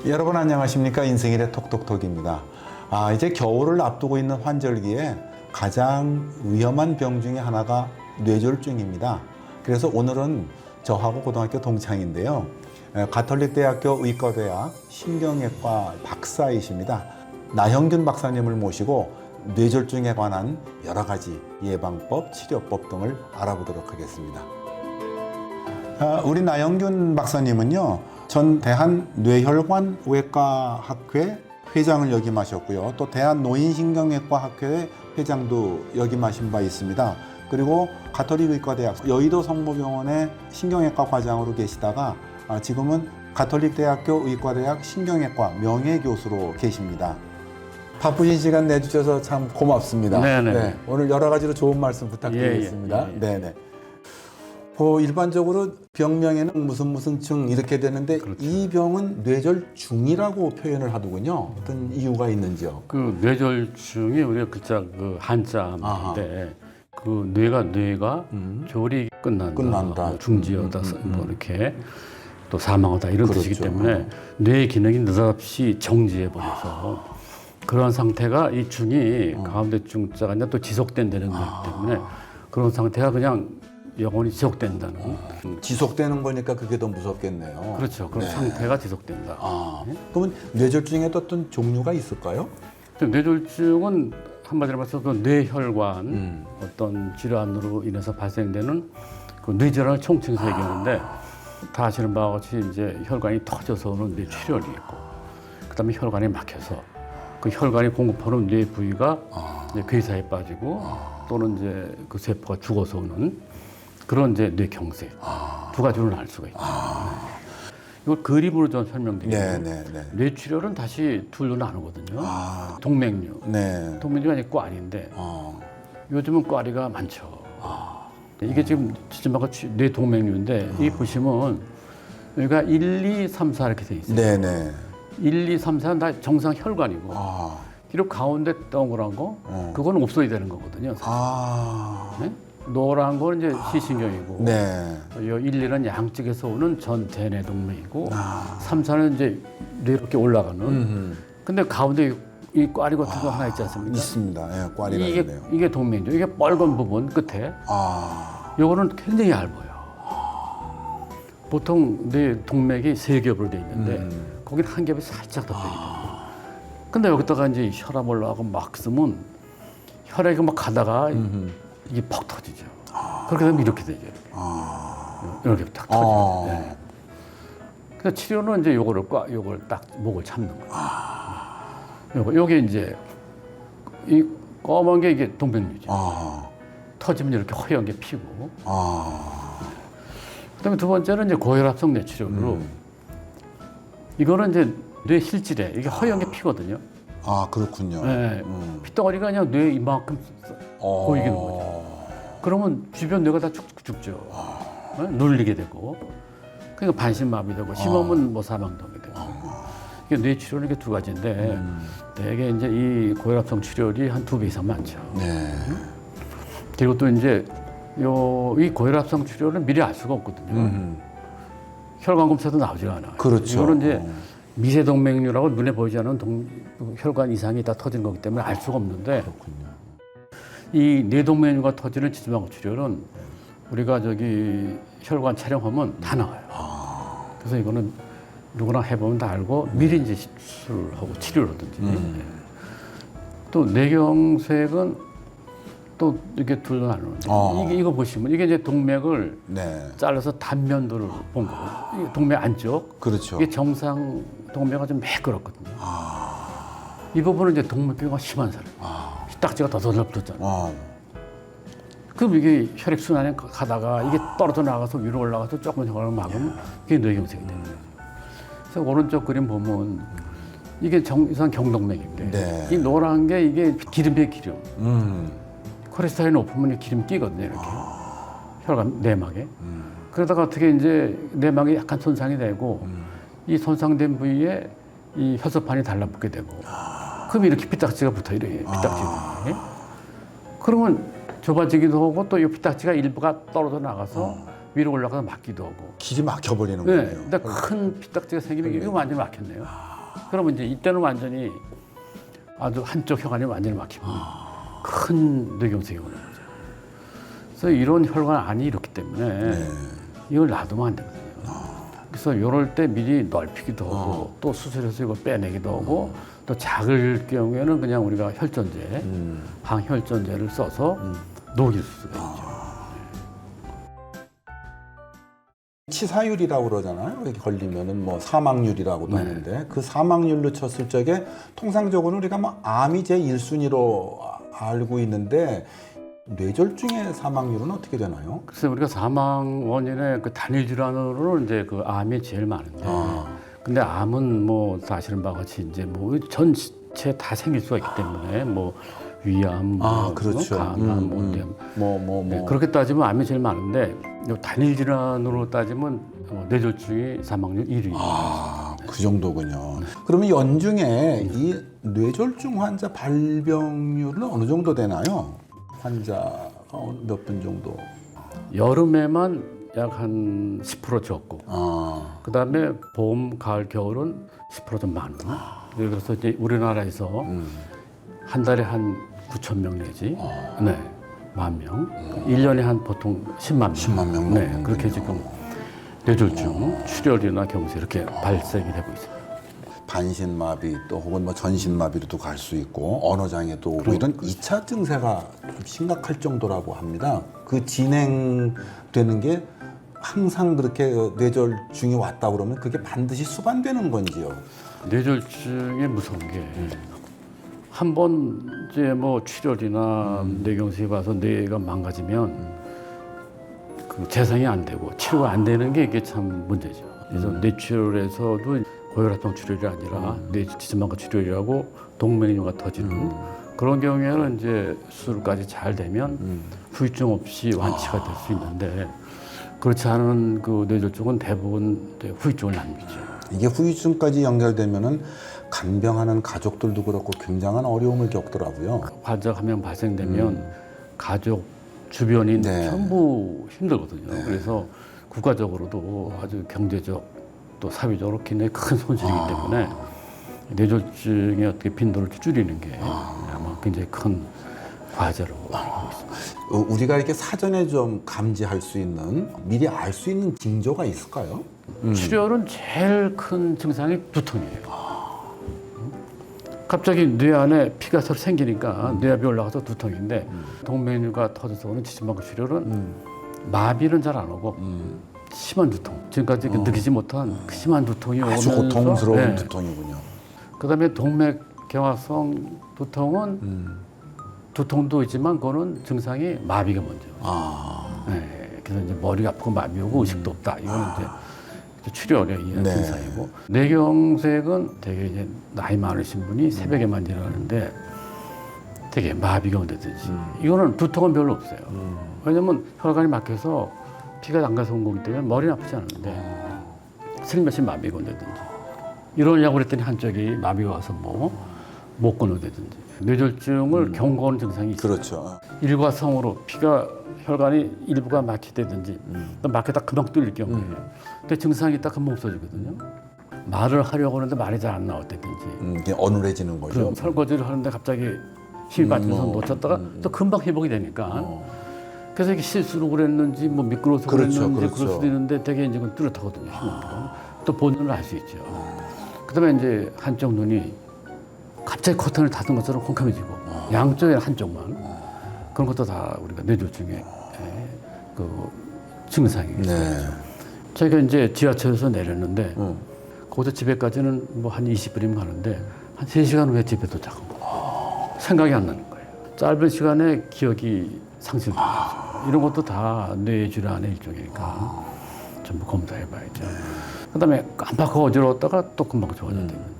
여러분 안녕하십니까? 인생일의 톡톡톡입니다. 이제 겨울을 앞두고 있는 환절기에 가장 위험한 병 중에 하나가 뇌졸중입니다. 그래서 오늘은 저하고 고등학교 동창인데요. 가톨릭대학교 의과대학 신경외과 박사이십니다. 나형균 박사님을 모시고 뇌졸중에 관한 여러 가지 예방법, 치료법 등을 알아보도록 하겠습니다. 우리 나형균 박사님은요, 전 대한뇌혈관외과학회 회장을 역임하셨고요. 또 대한노인신경외과학회 회장도 역임하신 바 있습니다. 그리고 가톨릭의과대학 여의도 성모병원의 신경외과 과장으로 계시다가 지금은 가톨릭대학교 의과대학 신경외과 명예교수로 계십니다. 바쁘신 시간 내주셔서 참 고맙습니다. 네, 오늘 여러 가지로 좋은 말씀 부탁드리겠습니다. 네네. 일반적으로 병명에는 무슨 증 이렇게 되는데, 그렇죠. 이 병은 뇌졸중이라고 표현을 하더군요. 어떤 이유가 있는지요? 그 뇌졸중이 우리가 글자 그 한자인데 그 뇌가 졸이 끝난다. 중지어다 뭐 이렇게 또 사망하다 이런 그렇죠. 뜻이기 때문에 뇌의 기능이 느닷없이 정지해 버려서 그러한 상태가 이 중이 가운데 중자가 이제 또 지속된다는 거기 때문에 그런 상태가 그냥 영원히 지속된다는. 지속되는 거니까 그게 더 무섭겠네요. 그렇죠. 그런 상태가 지속된다. 그러면 뇌졸중에도 어떤 종류가 있을까요? 뇌졸중은 한마디로 말해서 그 뇌혈관 어떤 질환으로 인해서 발생되는 그 뇌질환을 총칭해서 얘기하는데, 다 아시는 바와 같이 이제 혈관이 터져서 오는 뇌출혈이 있고, 그다음에 혈관이 막혀서 그 혈관이 공급하는 뇌 부위가 이제 괴사에 빠지고 또는 이제 그 세포가 죽어서 오는 그런 이제 뇌경색 두 가지로 나눌 수가 있죠. 이걸 그림으로 좀 설명드리면 뇌출혈은 다시 둘로 나누거든요. 동맥류. 동맥류가 아니고 꽈리인데 요즘은 꽈리가 많죠. 이게 지금 지지막가 뇌동맥류인데 이 보시면 여기가 1, 2, 3, 4 이렇게 돼 있어요. 1, 2, 3, 4는 다 정상 혈관이고 비록 가운데 동그란 거 그건 없어야 되는 거거든요. 네? 노란 거는 이제 시신경이고, 1, 2는 양쪽에서 오는 전대뇌동맥이고, 3, 4는 이제 뇌롭게 올라가는. 근데 가운데 이 꽈리 같은 거 하나 있지 않습니까? 있습니다. 예, 꽈리가 있네요. 이게 동맥이죠. 이게 빨간 부분 끝에. 요거는 굉장히 얇아요. 보통 뇌 동맥이 3겹으로 돼 있는데 거기는 한 겹이 살짝 더 빼기 때문에. 근데 여기다가 이제 혈압 올라가고 막 쓰면 혈액이 막 가다가 이게 퍽 터지죠. 그렇게 되면 이렇게 되죠. 이렇게 딱 터지죠. 네. 그래서 치료는 이제 요걸 딱 목을 참는 거예요. 요게 이제 이 검은 게 이게 동맥류죠. 터지면 이렇게 허연 게 피고. 그다음에 두 번째는 이제 고혈압성 뇌출혈으로 이거는 이제 뇌 실질에 이게 허연 게 피거든요. 그렇군요. 네. 핏덩어리가 그냥 뇌 이만큼 보이는 거죠. 그러면 주변 뇌가 다 죽죠. 눌리게 되고. 그러니까 반신마비되고, 심하면 뭐 사망도 하게 되고. 이게 뇌출혈은 이게 두 가지인데, 대개 이제 이 고혈압성 출혈이 한 2배 이상 많죠. 그리고 또 이제 이 고혈압성 출혈은 미리 알 수가 없거든요. 혈관 검사도 나오지가 않아요. 그렇죠. 이거는 이제 미세동맥류라고 눈에 보이지 않는 혈관 이상이 다 터진 거기 때문에 알 수가 없는데, 이 뇌동맥류가 터지는 지지막구 출혈은 우리가 혈관 촬영하면 다 나와요. 그래서 이거는 누구나 해보면 다 알고 미리 이제 수술을 하고 치료를 하든지. 또 뇌경색은 또 이렇게 둘로 나누는데 이거 보시면 이게 이제 동맥을 잘라서 단면도를 본 거고, 이게 동맥 안쪽. 그렇죠. 이게 정상 동맥이 좀 매끄럽거든요. 이 부분은 이제 동맥경화가 심한 사람. 딱지가 더 덜붙었잖아요. 그럼 이게 혈액 순환에 가다가 이게 떨어져 나가서 위로 올라가서 조금 혈관을 막으면 그게 뇌경색이 되는 거죠. 그래서 오른쪽 그림 보면 이게 정상 경동맥인데 이 노란 게 이게 기름이에요, 기름. 콜레스테롤이 높으면 기름 끼거든요, 이렇게. 혈관 내막에. 그러다가 어떻게 이제 내막이 약간 손상이 되고 이 손상된 부위에 이 혈소판이 달라붙게 되고 그럼 이렇게 피딱지가 붙어 이래요. 피딱지가. 그러면 좁아지기도 하고 또 이 피딱지가 일부가 떨어져 나가서 위로 올라가서 막기도 하고. 길이 막혀버리는 거예요. 근데 큰 피딱지가 생기면 이거 완전히 막혔네요. 그러면 이제 이때는 완전히 아주 한쪽 혈관이 완전히 막히고 큰 뇌경색이 오는 거죠. 그래서 이런 혈관 안이 이렇기 때문에 이걸 놔두면 안 되거든요. 그래서 이럴 때 미리 넓히기도 하고 또 수술해서 이걸 빼내기도 하고 또 작을 경우에는 그냥 우리가 혈전제, 항혈전제를 써서 녹일 수가 있죠. 치사율이라고 그러잖아요. 이렇게 걸리면은 뭐 사망률이라고도 하는데 그 사망률로 쳤을 적에 통상적으로는 우리가 뭐 암이 제 1순위로 알고 있는데 뇌졸중의 사망률은 어떻게 되나요? 그래서 우리가 사망 원인의 그 단일 질환으로는 이제 그 암이 제일 많은데, 근데 암은 뭐 사실은 바와 같이 이제 뭐 전체 다 생길 수가 있기 때문에 뭐 위암, 그렇죠. 간암, 모대암, 네, 그렇게 따지면 암이 제일 많은데 요 단일 질환으로 따지면 뇌졸중이 사망률 1위입니다. 그 정도군요. 그러면 연중에 이 뇌졸중 환자 발병률은 어느 정도 되나요? 환자 몇 분 정도? 여름에만 약 한 10% 적고, 그다음에 봄, 가을, 겨울은 10% 좀 많고. 그래서 이제 우리나라에서 한 달에 한 9천 명 내지, 네, 10,000명, 1년에 한 보통 10만 명. 10만 명 네, 넘는군요. 그렇게 지금 뇌졸중, 출혈이나 경색 이렇게 발생이 되고 있습니다. 반신마비 또 혹은 뭐 전신마비로도 갈 수 있고 언어장애도 오고 이런 2차 증세가 좀 심각할 정도라고 합니다. 그 진행되는 게 항상 그렇게 뇌졸중이 왔다 그러면 그게 반드시 수반되는 건지요? 뇌졸중의 무서운 게 한 번 이제 뭐 출혈이나 뇌경색이 와서 뇌가 망가지면 그 재상이 안 되고 치료가 안 되는 게 이게 참 문제죠. 그래서 뇌출혈에서도 고혈압성 출혈이 아니라 뇌지점망과 출혈이라고 동맥류가 터지는 그런 경우에는 이제 수술까지 잘 되면 후유증 없이 완치가 될 수 있는데 그렇지 않은 그 뇌졸중은 대부분 후유증을 남기죠. 이게 후유증까지 연결되면은 간병하는 가족들도 그렇고 굉장한 어려움을 겪더라고요. 환자가 한 명 발생되면 가족 주변인 네. 전부 힘들거든요. 그래서 국가적으로도 아주 경제적 또 사회적으로 굉장히 큰 손실이기 때문에 뇌졸중의 어떻게 빈도를 줄이는 게 아마 굉장히 큰 과제로 알고 있습니다. 우리가 이렇게 사전에 좀 감지할 수 있는 미리 알 수 있는 징조가 있을까요? 출혈은 제일 큰 증상이 두통이에요. 갑자기 뇌 안에 피가 서로 생기니까 뇌압이 올라가서 두통인데 동맥류가 터져서 오는 지진방구 출혈은 마비는 잘 안 오고 심한 두통, 지금까지 느끼지 못한 그 심한 두통이 아주 오면서 고통스러운 두통이군요. 그다음에 동맥경화성 두통은 두통도 있지만 그거는 증상이 마비가 먼저. 네, 그래서 이제 머리가 아프고 마비 오고 의식도 없다. 이거는 이제 출혈에 의한 네. 증상이고 뇌경색은 되게 이제 나이 많으신 분이 새벽에만 일어나는데 되게 마비가 온다든지 이거는 두통은 별로 없어요. 왜냐면 혈관이 막혀서 피가 안 가서 온 거기 때문에 머리는 아프지 않은데 슬며시 마비가 온다든지 이러려고 그랬더니 한쪽이 마비가 와서 뭐 못 끊어다든지 뇌졸중을 경고하는 증상이 있어요. 그렇죠. 일과성으로 피가 혈관이 일부가 막히다든지 또 막혔다 금방 뚫릴 경우에 근데 증상이 딱 금방 없어지거든요. 말을 하려고 하는데 말이 잘 안 나왔다든지 이게 어눌해지는 거죠. 그럼 설거지를 하는데 갑자기 힘이 빠져서 놓쳤다가 또 금방 회복이 되니까 그래서 이게 실수로 그랬는지 뭐 미끄러워서 그렇죠, 그랬는지 그렇죠. 그럴 수도 있는데 되게 이제 그건 뚜렷하거든요. 힘은 또 본인을 알 수 있죠. 그다음에 이제 한쪽 눈이 갑자기 커튼을 닫은 것처럼 캄캄해지고 양쪽에 한쪽만 그런 것도 다 우리가 뇌졸중의 그 증상이겠죠. 네. 저희가 이제 지하철에서 내렸는데 거기서 집에까지는 뭐 한 20분이면 가는데 한 3시간 후에 집에 도착한 거예요. 생각이 안 나는 거예요. 짧은 시간에 기억이 상실되는 거죠. 이런 것도 다 뇌질환의 일종이니까 전부 검사해봐야죠. 그다음에 깜빡하고 어지러웠다가 또 금방 좋아졌다든지.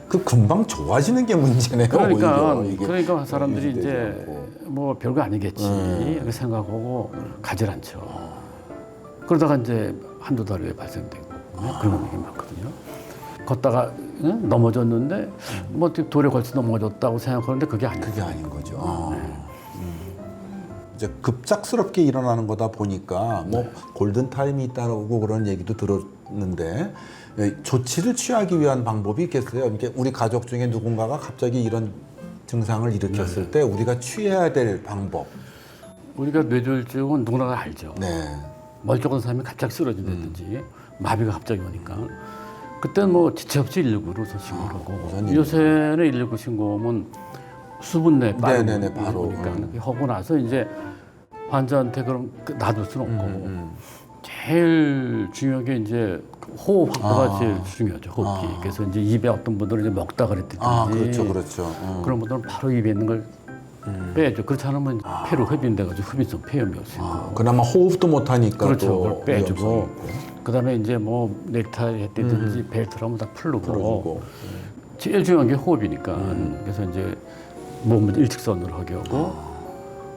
그 금방 좋아지는 게 문제네요. 그러니까 오히려 이게 사람들이 유지되지 이제 않고. 뭐 별거 아니겠지 이렇게 생각하고 가질 않죠. 그러다가 이제 한두 달 후에 발생되고 그런 게 많거든요. 걷다가 넘어졌는데 뭐 돌에 걸쳐 넘어졌다고 생각하는데 그게 아니에요. 그게 아닌 거죠. 이제 급작스럽게 일어나는 거다 보니까 뭐 골든 타임이 있다고 그런 얘기도 들었는데 조치를 취하기 위한 방법이 있겠어요? 이게 우리 가족 중에 누군가가 갑자기 이런 증상을 일으켰을 때 우리가 취해야 될 방법. 우리가 뇌졸중은 누구나 다 알죠. 네. 멀쩡한 사람이 갑자기 쓰러진다든지 마비가 갑자기 오니까 그때는 뭐 지체 없이 119로 신고를 하고 요새는 119 신고하면 수분 내에 빠르고 네네네, 바로. 그러니까 하고 나서 이제 환자한테 그럼 놔둘 수는 없고 제일 중요한 게 이제 호흡 확보가 제일 중요하죠. 호흡기. 그래서 이제 입에 어떤 분들은 이제 먹다 그랬든지 그렇죠. 그런 분들은 바로 입에 있는 걸 빼야죠. 그렇지 않으면 폐로 흡인돼가지고 흡인성 폐염이 오시고. 그나마 호흡도 못 하니까 그렇죠. 또 그걸 빼주고. 그다음에 이제 뭐 넥타이 했든지 벨트라면 다 풀고. 제일 중요한 게 호흡이니까. 그래서 이제 몸을 일직선으로 하게 하고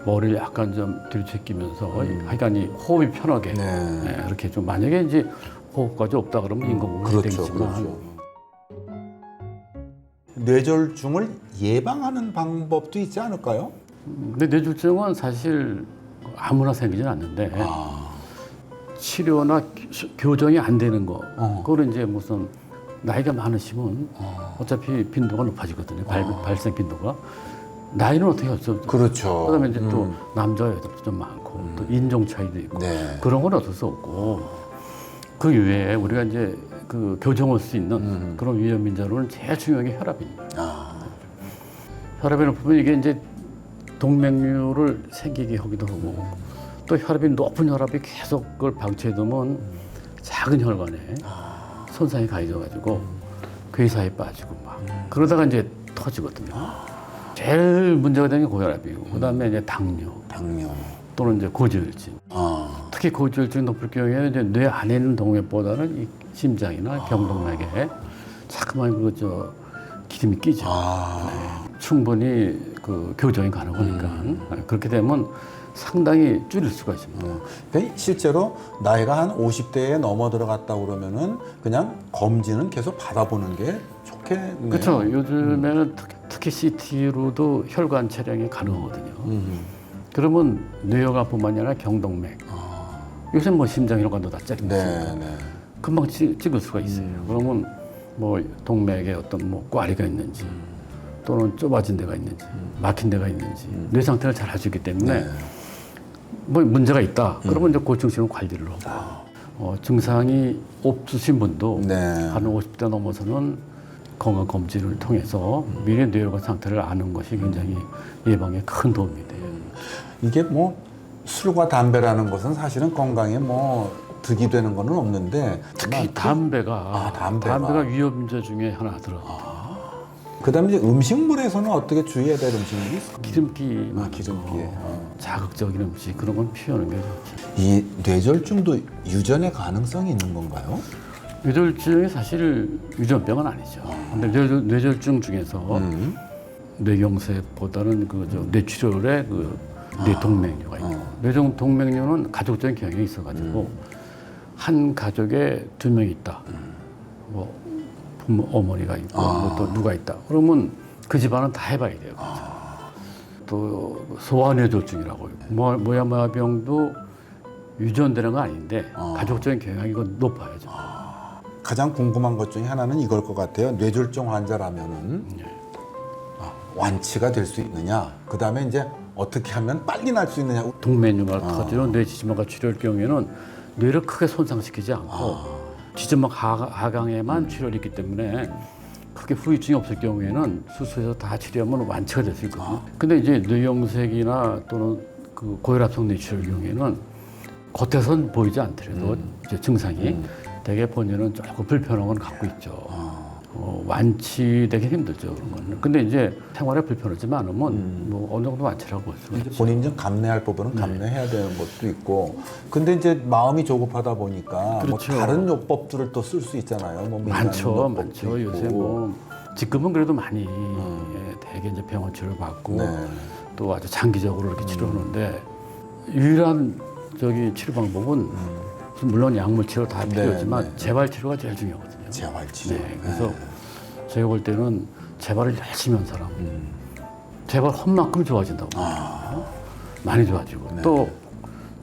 머리를 약간 좀 뒤로 제끼면서 하여간 이 호흡이 편하게 네, 이렇게 좀 만약에 이제 호흡까지 없다 그러면 인공호흡이 되겠지만 뇌졸중을 예방하는 방법도 있지 않을까요? 근데 뇌졸중은 사실 아무나 생기진 않는데 치료나 교정이 안 되는 거 그거는 이제 무슨 나이가 많으시면 어차피 빈도가 높아지거든요. 발생 빈도가. 나이는 어떻게 할 수 없죠. 그렇죠. 그다음에 이제 또 남자 여자도 좀 많고 또 인종 차이도 있고 그런 건 어쩔 수 없고 그 이외에 우리가 이제 그 교정할 수 있는 그런 위험 인자로는 제일 중요한 게 혈압입니다. 혈압에는 보면 이게 이제 동맥류를 생기게 하기도 하고 또 혈압이 높은 혈압이 계속 그걸 방치해두면 작은 혈관에 손상이 가해져가지고 괴사에 빠지고 막 그러다가 이제 터지거든요. 제일 문제가 되는 게 고혈압이고 그다음에 이제 당뇨 또는 이제 고지혈증. 특히 고지혈증이 높을 경우에는 이제 뇌 안에 있는 동맥보다는 이 심장이나 경동맥에 자꾸만 그 기름이 끼죠. 네. 충분히 그 교정이 가능하니까 그렇게 되면 상당히 줄일 수가 있습니다. 실제로 나이가 한 50대에 넘어 들어갔다 그러면은 그냥 검진은 계속 받아보는 게 좋겠네요. 그렇죠. 요즘에는 특히 CT로도 혈관 촬영이 가능하거든요. 그러면 뇌혈관뿐만 아니라 경동맥. 요새 뭐 심장 혈관도 다 짝입니다. 금방 찍을 수가 있어요. 그러면 뭐 동맥에 어떤 뭐 꽈리가 있는지 또는 좁아진 데가 있는지 막힌 데가 있는지 뇌 상태를 잘 알 수 있기 때문에 뭐 문제가 있다. 그러면 이제 고층치료 관리를 하고 증상이 없으신 분도 한 50대 넘어서는 건강 검진을 통해서 미래 뇌혈관 상태를 아는 것이 굉장히 예방에 큰 도움이 돼요. 이게 뭐 술과 담배라는 것은 사실은 건강에 뭐 득이 되는 거는 없는데 특히 담배가 위험인자 중에 하나 들어갑니다. 그다음에 이제 음식물에서는 어떻게 주의해야 될 음식물이 있을까요? 기름기, 기름기에 자극적인 음식 그런 건 피하는 게 좋죠. 이 뇌졸중도 유전의 가능성이 있는 건가요? 뇌졸중이 사실 유전병은 아니죠. 근데 뇌졸중 중에서 뇌경색보다는 뇌출혈의 뇌동맥류가 있고 뇌동맥류는 가족적인 경향이 있어가지고 한 가족에 2명이 있다. 뭐 부모 어머니가 있고 뭐 또 누가 있다. 그러면 그 집안은 다 해봐야 돼요. 또 소아뇌졸중이라고 모야마병도 유전되는 건 아닌데 가족적인 경향이 높아야죠. 가장 궁금한 것 중에 하나는 이걸 것 같아요. 뇌졸중 환자라면은 완치가 될 수 있느냐? 그 다음에 이제 어떻게 하면 빨리 날 수 있느냐? 동맥류가 터지는 뇌지점막과 치료할 경우에는 뇌를 크게 손상시키지 않고 지점막 하강에만 치료를 있기 때문에 크게 후유증이 없을 경우에는 수술해서 다 치료하면 완치가 될 수 있거든요. 근데 이제 뇌경색이나 또는 그 고혈압성 뇌출혈 경우에는 겉에선 보이지 않더라도 이제 증상이 되게 본인은 조금 불편한 건 갖고 있죠. 완치되기 힘들죠, 그런 거는. 근데 이제 생활에 불편하지만 않으면 뭐 어느 정도 완치라고 할 수가 있죠. 본인이 좀 감내할 부분은 감내해야 되는 것도 있고. 근데 이제 마음이 조급하다 보니까 그렇죠. 뭐 다른 요법들을 또 쓸 수 있잖아요. 뭐 많죠. 요새 뭐 지금은 그래도 많이 되게 이제 병원 치료 받고 또 아주 장기적으로 이렇게 치료하는데 유일한 치료 방법은 물론 약물 치료 다 필요하지만 재활 치료가 제일 중요하거든요. 재활 치료. 그래서 제가 볼 때는 재활을 열심히 한 사람, 재활 한 만큼 좋아진다고. 많이 좋아지고 네. 또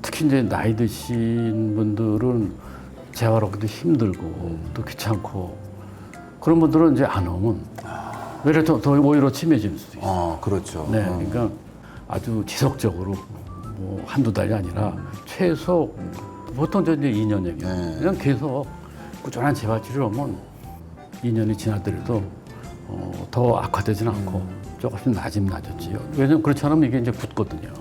특히 이제 나이 드신 분들은 재활하기도 힘들고 또 귀찮고 그런 분들은 이제 안 오면 오히려 더 오히려 치매질 수도 있어요. 그렇죠. 네, 그러니까 아주 지속적으로 뭐 한두 달이 아니라 최소 보통 이제 2년 얘기예요. 네. 그냥 계속 꾸준한 재활 치료를 하면 2년이 지나더라도 더 악화되지는 않고 조금씩 나아졌지요. 왜냐면 그렇지 않으면 이게 이제 굳거든요.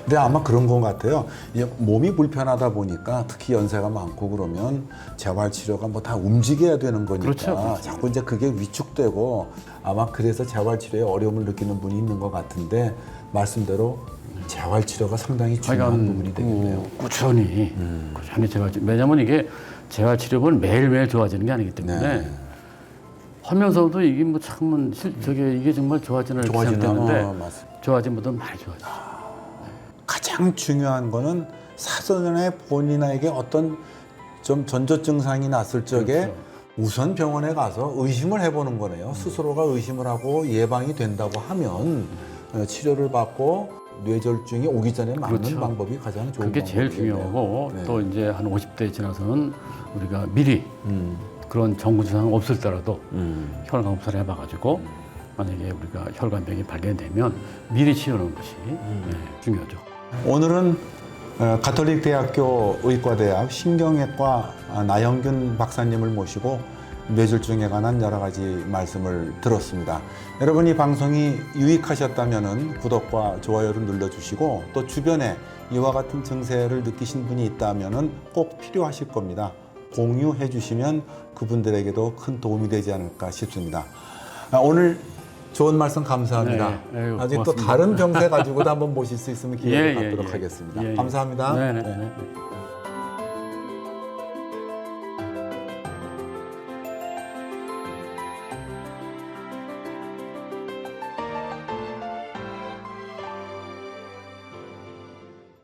근데 아마 그런 것 같아요. 이제 몸이 불편하다 보니까 특히 연세가 많고 그러면 재활치료가 뭐 다 움직여야 되는 거니까 그렇죠. 자꾸 이제 그게 위축되고 아마 그래서 재활치료에 어려움을 느끼는 분이 있는 것 같은데 말씀대로 재활치료가 상당히 중요한 부분이 되겠네요. 꾸준히 재활치료. 왜냐면 이게 재활치료는 매일매일 좋아지는 게 아니기 때문에 네. 하면서도 이게 뭐 참은 저게 이게 정말 좋아지는 생각되는데 맞습니다. 좋아진 분들은 많이 좋아져. 가장 중요한 거는 사전에 본인에게 어떤 좀 전조 증상이 났을 적에 그렇죠. 우선 병원에 가서 의심을 해보는 거네요. 스스로가 의심을 하고 예방이 된다고 하면 치료를 받고 뇌졸중이 오기 전에 막는 그렇죠. 방법이 가장 좋은 그게 제일 방법이겠네요. 중요하고 네. 또 이제 한 50대 지나서는 우리가 미리 그런 정구 증상 없을 때라도 혈관 검사를 해봐가지고 만약에 우리가 혈관병이 발견되면 미리 치료하는 것이 네, 중요하죠. 오늘은 가톨릭대학교 의과대학 신경외과 나영균 박사님을 모시고 뇌졸중에 관한 여러 가지 말씀을 들었습니다. 여러분 이 방송이 유익하셨다면 구독과 좋아요를 눌러주시고 또 주변에 이와 같은 증세를 느끼신 분이 있다면 꼭 필요하실 겁니다. 공유해 주시면 그분들에게도 큰 도움이 되지 않을까 싶습니다. 오늘 좋은 말씀 감사합니다. 네, 아유, 나중에 또 고맙습니다. 다른 병세 가지고도 한번 모실 수 있으면 기회를 예, 갖도록 예. 하겠습니다. 예, 예. 감사합니다. 네, 네, 네.